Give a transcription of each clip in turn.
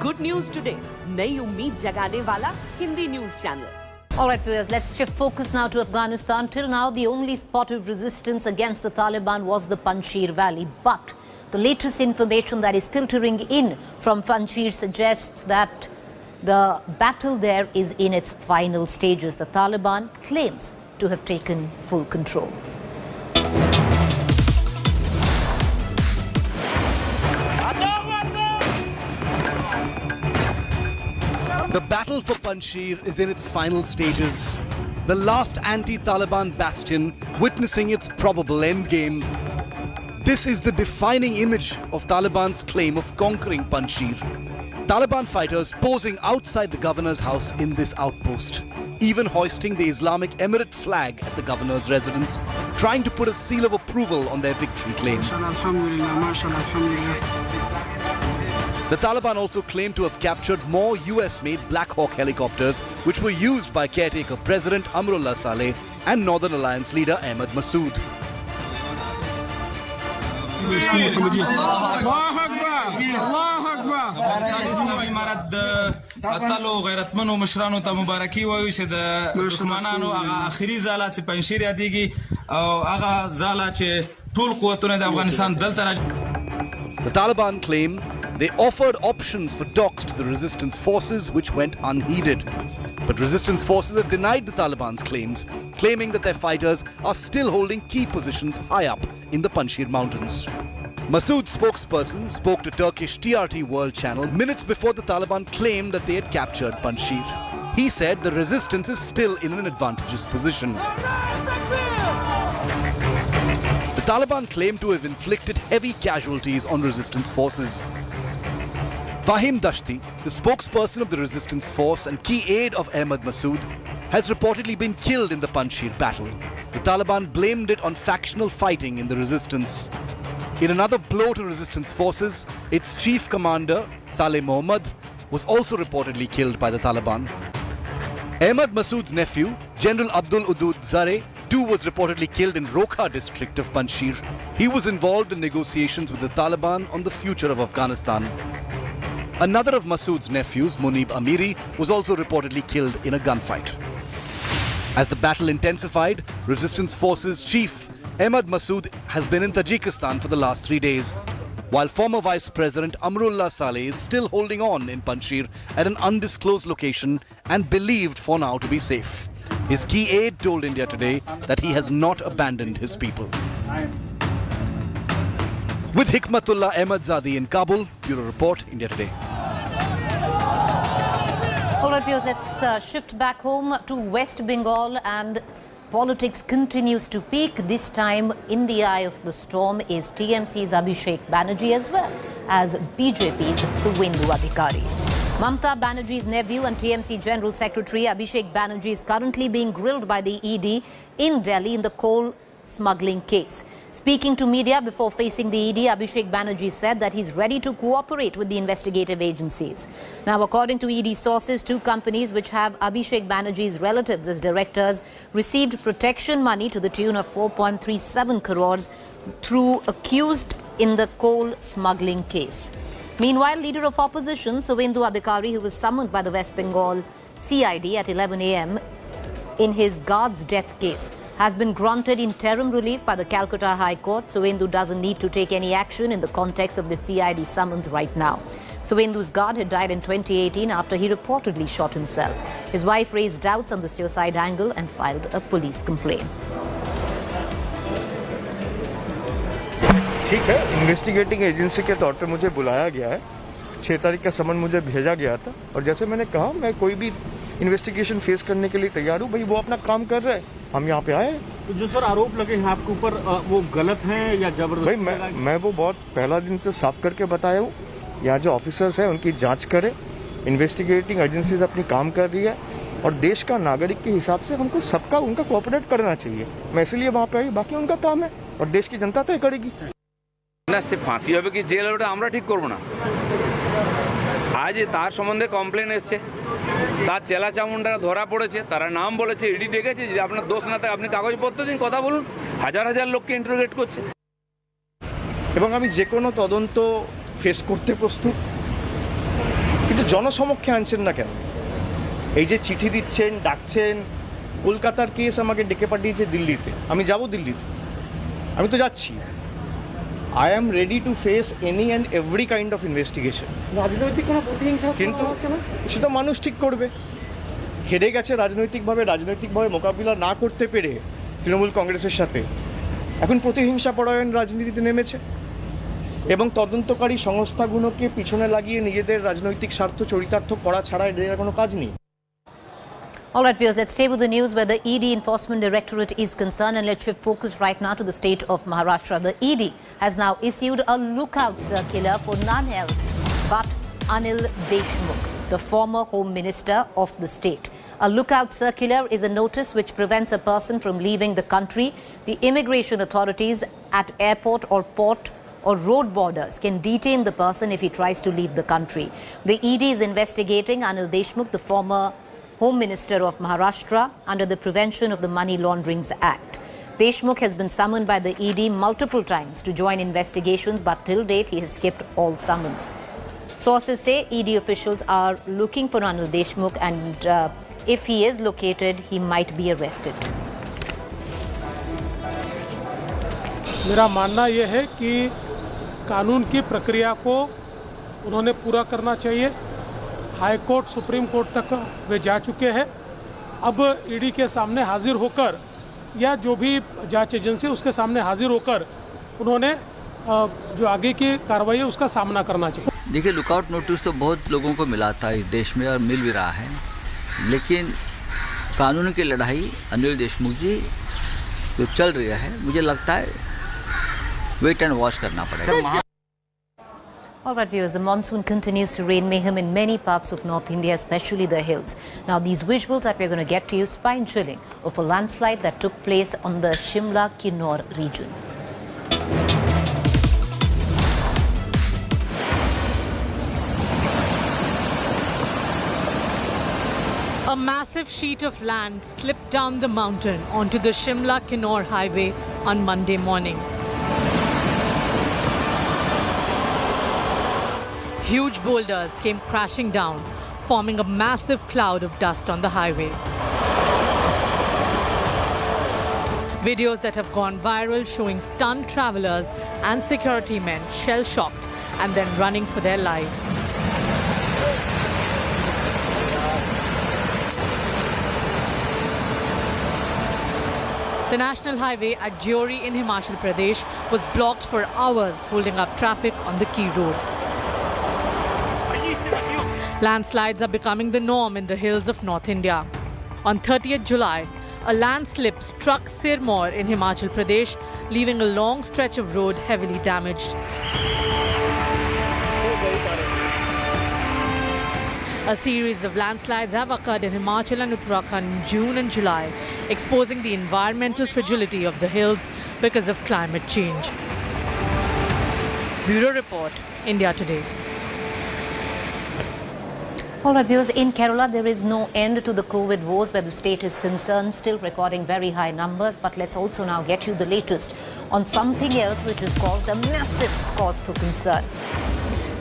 Good news today. नई उम्मीद जगाने वाला Hindi news channel. All right, viewers, let's shift focus now to Afghanistan. Till now, the only spot of resistance against the Taliban was the Panjshir Valley. But the latest information that is filtering in from Panjshir suggests that the battle there is in its final stages. The Taliban claims to have taken full control. The battle for Panjshir is in its final stages. The last anti-Taliban bastion witnessing its probable endgame. This is the defining image of Taliban's claim of conquering Panjshir. Taliban fighters posing outside the governor's house in this outpost, even hoisting the Islamic Emirate flag at the governor's residence, trying to put a seal of approval on their victory claim. The Taliban also claim to have captured more US-made Black Hawk helicopters, which were used by caretaker President Amrullah Saleh and Northern Alliance leader Ahmad Massoud. The Taliban claim they offered options for talks to the resistance forces, which went unheeded. But resistance forces have denied the Taliban's claims, claiming that their fighters are still holding key positions high up in the Panjshir mountains. Massoud's spokesperson spoke to Turkish TRT World Channel minutes before the Taliban claimed that they had captured Panjshir. He said the resistance is still in an advantageous position. The Taliban claim to have inflicted heavy casualties on resistance forces. Fahim Dashti, the spokesperson of the resistance force and key aide of Ahmad Massoud, has reportedly been killed in the Panjshir battle. The Taliban blamed it on factional fighting in the resistance. In another blow to resistance forces, its chief commander, Saleh Mohammad, was also reportedly killed by the Taliban. Ahmad Massoud's nephew, General Abdul Udud Zare, too was reportedly killed in Rokha district of Panjshir. He was involved in negotiations with the Taliban on the future of Afghanistan. Another of Massoud's nephews, Munib Amiri, was also reportedly killed in a gunfight. As the battle intensified, resistance forces chief Ahmad Massoud has been in Tajikistan for the last 3 days, while former Vice President Amrullah Saleh is still holding on in Panjshir at an undisclosed location and believed for now to be safe. His key aide told India Today that he has not abandoned his people. With Hikmatullah Ahmadzadi in Kabul, Bureau Report, India Today. All right, viewers, let's shift back home to West Bengal, and politics continues to peak. This time in the eye of the storm is TMC's Abhishek Banerjee as well as BJP's Suvendu Adhikari. Mamata Banerjee's nephew and TMC General Secretary Abhishek Banerjee is currently being grilled by the ED in Delhi in the coal smuggling case. Speaking to media before facing the ED, Abhishek Banerjee said that he's ready to cooperate with the investigative agencies. Now, according to ED sources, 2 companies which have Abhishek Banerjee's relatives as directors received protection money to the tune of 4.37 crores through accused in the coal smuggling case. Meanwhile, leader of opposition Suvendu Adhikari, who was summoned by the West Bengal CID at 11 a.m. in his guard's death case, has been granted interim relief by the Calcutta High Court. Suvendu doesn't need to take any action in the context of the CID summons right now. Suvendu's guard had died in 2018 after he reportedly shot himself. His wife raised doubts on the suicide angle and filed a police complaint. ठीक है, investigating agency के तौर पे मुझे बुलाया गया है। 6 तारीख का समन मुझे भेजा गया था और जैसे मैंने कहा मैं कोई भी इन्वेस्टिगेशन फेस करने के लिए तैयार हूँ। भाई वो अपना काम कर रहे हैं, हम यहाँ पे आए। तो जो सर आरोप लगे हैं आपके ऊपर, वो गलत हैं या जबरदस्ती? भाई मैं वो बहुत पहला दिन से साफ करके बताया हूँ। यहाँ जो ऑफिसर्स हैं उनकी जांच करें। इन्वेस्टिगेटिंग एजेंसीज अपनी काम कर रही है और देश का नागरिक के हिसाब से हमको सबका उनका कोऑपरेट करना चाहिए। मैं इसलिए वहाँ पे आई, बाकी उनका काम है और देश की जनता तय करेगी। ना सिर्फ फांसी হবে কি জেল ওটা আমরা ঠিক করব না। আজ তার সম্বন্ধে কমপ্লেন এসেছে, তার চেলা চামুন্ডারা ধরা পড়েছে, তারা নাম বলেছে, ইডি দেখেছে যে আপনার দোষ না থাকে আপনি কাগজপত্র দিন, কথা বলুন। হাজার হাজার লোককে ইন্টারোগেট করছে। এবং আমি যে কোনো তদন্ত ফেস করতে প্রস্তুত। কিন্তু জনসমক্ষে আনছেন না কেন? এই যে চিঠি দিচ্ছেন, ডাকছেন, কলকাতার কেস আমাকে ডেকে পাঠিয়েছে দিল্লিতে, আমি যাব দিল্লিতে, আমি তো যাচ্ছি। I am ready to face any and every kind of investigation. রাজনৈতিক কোনো প্রতিহিংসা কিন্তু সেটা মানুষ ঠিক করবে। হেরে গেছে রাজনৈতিকভাবে মোকাবিলা না করতে পেরে তৃণমূল কংগ্রেসের সাথে এখন প্রতিহিংসা পরায়ণ রাজনীতিতে নেমেছে এবং তদন্তকারী সংস্থাগুলোকে পিছনে লাগিয়ে নিজেদের রাজনৈতিক স্বার্থ চরিতার্থ করা ছাড়া এদের কোনো কাজ নেই। All right, viewers, let's stay with the news where the ED Enforcement Directorate is concerned, and let's shift focus right now to the state of Maharashtra. The ED has now issued a lookout circular for none else but Anil Deshmukh, the former Home Minister of the state. A lookout circular is a notice which prevents a person from leaving the country. The immigration authorities at airport or port or road borders can detain the person if he tries to leave the country. The ED is investigating Anil Deshmukh, the former Home Minister of Maharashtra, under the Prevention of the Money Launderings Act. Deshmukh has been summoned by the ED multiple times to join investigations, but till date he has skipped all summons. Sources say ED officials are looking for Anil Deshmukh, and if he is located, he might be arrested. मेरा मानना यह है कि कानून की प्रक्रिया को उन्होंने पूरा करना चाहिए। हाई कोर्ट, सुप्रीम कोर्ट तक वे जा चुके हैं। अब ईडी के सामने हाजिर होकर या जो भी जांच एजेंसी उसके सामने हाजिर होकर उन्होंने जो आगे की कार्रवाई है उसका सामना करना चाहिए। देखिए, लुकआउट नोटिस तो बहुत लोगों को मिला था इस देश में और मिल भी रहा है, लेकिन कानून की लड़ाई अनिल देशमुख जी जो चल रही है, मुझे लगता है वेट एंड वॉच करना पड़ेगा। All right, viewers, the monsoon continues to rain mayhem in many parts of North India, especially the hills. Now, these visuals that we're going to get to you, spine-chilling, of a landslide that took place on the Shimla-Kinnaur region. A massive sheet of land slipped down the mountain onto the Shimla-Kinnaur highway on Monday morning. Huge boulders came crashing down, forming a massive cloud of dust on the highway. Videos that have gone viral showing stunned travelers and security men shell-shocked and then running for their lives. The national highway at Jyori in Himachal Pradesh was blocked for hours, holding up traffic on the key road. Landslides are becoming the norm in the hills of North India. On 30th July, a landslip struck Sirmaur in Himachal Pradesh, leaving a long stretch of road heavily damaged. A series of landslides have occurred in Himachal and Uttarakhand in June and July, exposing the environmental fragility of the hills because of climate change. Bureau Report, India Today. All right, viewers, in Kerala, there is no end to the COVID woes where the state is concerned, still recording very high numbers. But let's also now get you the latest on something else which has caused a massive cause for concern.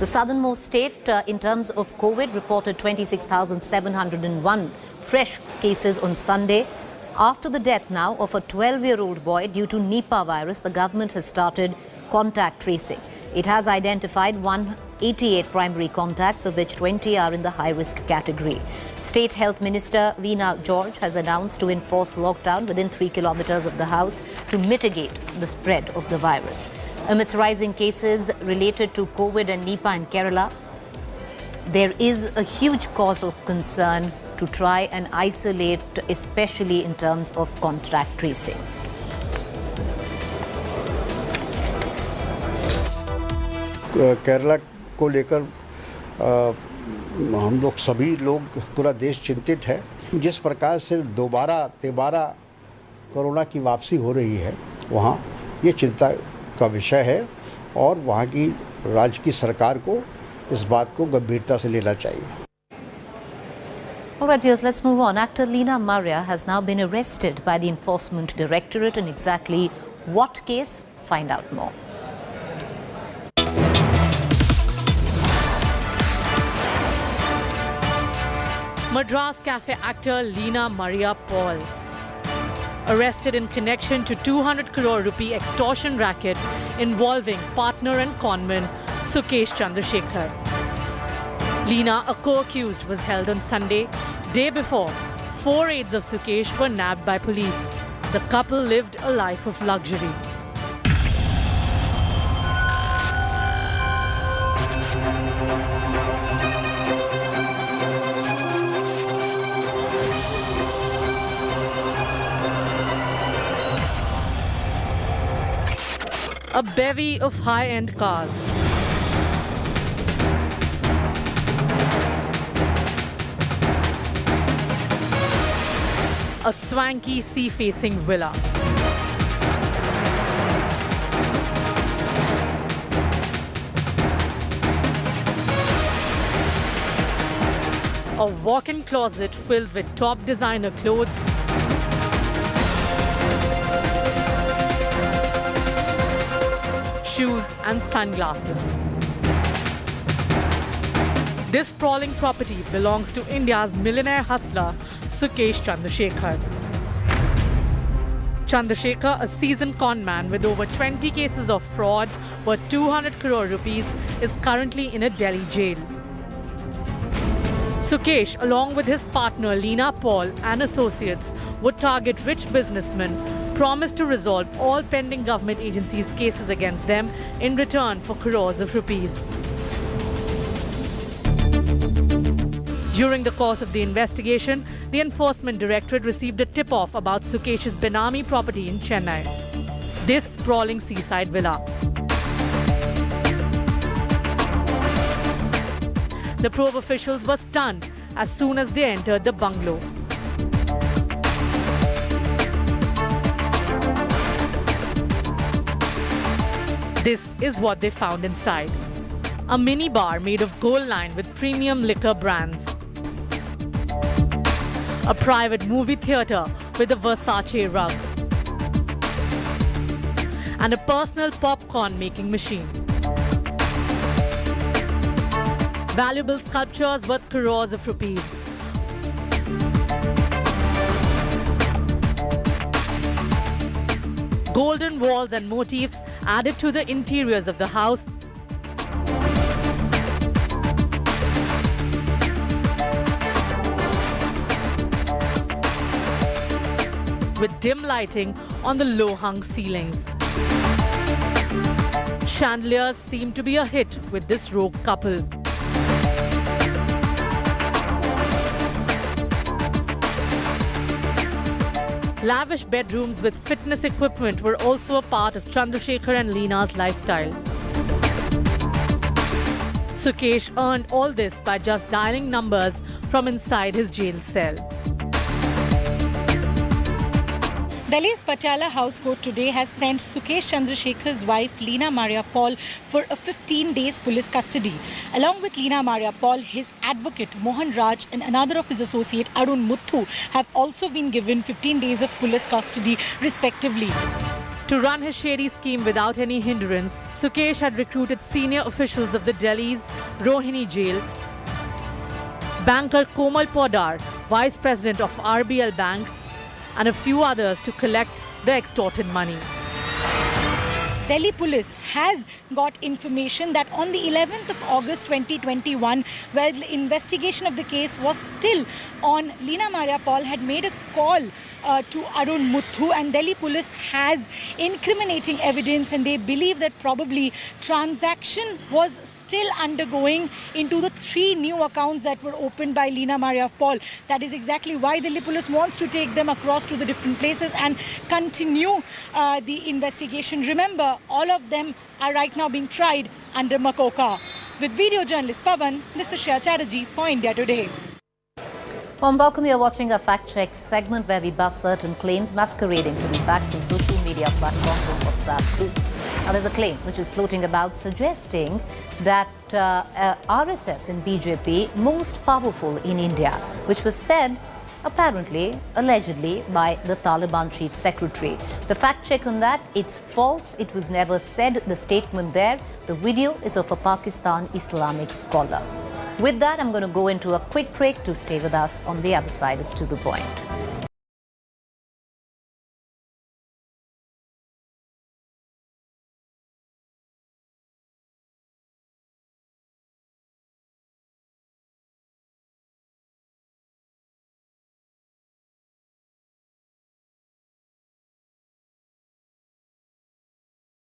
The southernmost state, in terms of COVID, reported 26,701 fresh cases on Sunday. After the death now of a 12-year-old boy due to Nipah virus, the government has started contact tracing. It has identified 188 primary contacts, of which 20 are in the high-risk category. State Health Minister Veena George has announced to enforce lockdown within 3 kilometers of the house to mitigate the spread of the virus. Amidst rising cases related to COVID and Nipah in Kerala, there is a huge cause of concern to try and isolate, especially in terms of contact tracing. Kerala को लेकर हम लोग सभी लोग, पूरा देश चिंतित है। जिस प्रकार से दोबारा कोरोना की वापसी हो रही है, वहाँ ये चिंता का विषय है और वहाँ की राज्य की सरकार को इस बात को गंभीरता से लेना चाहिए। All right, viewers, let's move on. Actor Leena Maria has now been arrested by the Enforcement Directorate. In exactly what case? Find out more. Madras cafe actor Leena Maria Paul, arrested in connection to 200 crore rupee extortion racket involving partner and conman Sukesh Chandrasekhar. Leena, a co-accused, was held on Sunday. Day before, 4 aides of Sukesh were nabbed by police. The couple lived a life of luxury. A bevy of high-end cars. A swanky sea-facing villa. A walk-in closet filled with top designer clothes, shoes and sunglasses. This sprawling property belongs to India's millionaire hustler Sukesh Chandrasekhar. Chandrasekhar, a seasoned con man with over 20 cases of fraud worth 200 crore rupees, is currently in a Delhi jail. Sukesh, along with his partner Leena Paul and associates, would target rich businessmen, promised to resolve all pending government agencies' cases against them in return for crores of rupees. During the course of the investigation, the Enforcement Directorate received a tip-off about Sukesh's Benami property in Chennai. This sprawling seaside villa. The probe officials were stunned as soon as they entered the bungalow. This is what they found inside. A mini bar made of gold lined with premium liquor brands. A private movie theatre with a Versace rug. And a personal popcorn making machine. Valuable sculptures worth crores of rupees. Golden walls and motifs added to the interiors of the house. With dim lighting on the low-hung ceilings. Chandeliers seem to be a hit with this rogue couple. Lavish bedrooms with fitness equipment were also a part of Chandrasekhar and Leena's lifestyle. Sukesh earned all this by just dialing numbers from inside his jail cell. Delhi's Patiala House Court today has sent Sukesh Chandrasekhar's wife Leena Maria Paul for a 15 days police custody. Along with Leena Maria Paul, his advocate Mohan Raj and another of his associate Arun Muthu have also been given 15 days of police custody respectively. To run his shady scheme without any hindrance, Sukesh had recruited senior officials of the Delhi's Rohini jail, banker Komal Podar, vice president of RBL Bank, and a few others to collect the extorted money. Delhi police has got information that on the 11th of August 2021, where the investigation of the case was still on, Leena Maria Paul had made a call to Arun Muthu, and Delhi police has incriminating evidence, and they believe that probably transaction was still undergoing into the 3 new accounts that were opened by Leena Maria Paul. That is exactly why Delhi police wants to take them across to the different places and continue the investigation. Remember, all of them are right now being tried under Makoka. With video journalist Pavan, this is Shreya Chatterjee for India Today. Welcome, you're watching a fact check segment where we bust certain claims masquerading to be facts in social media platforms and WhatsApp groups. Now, there's a claim which is floating about suggesting that RSS and BJP most powerful in India, which was said apparently, allegedly, by the Taliban chief secretary. The fact check on that, it's false. It was never said. The statement there, the video is of a Pakistan Islamic scholar. With that, I'm going to go into a quick break. To stay with us on the other side is To The Point.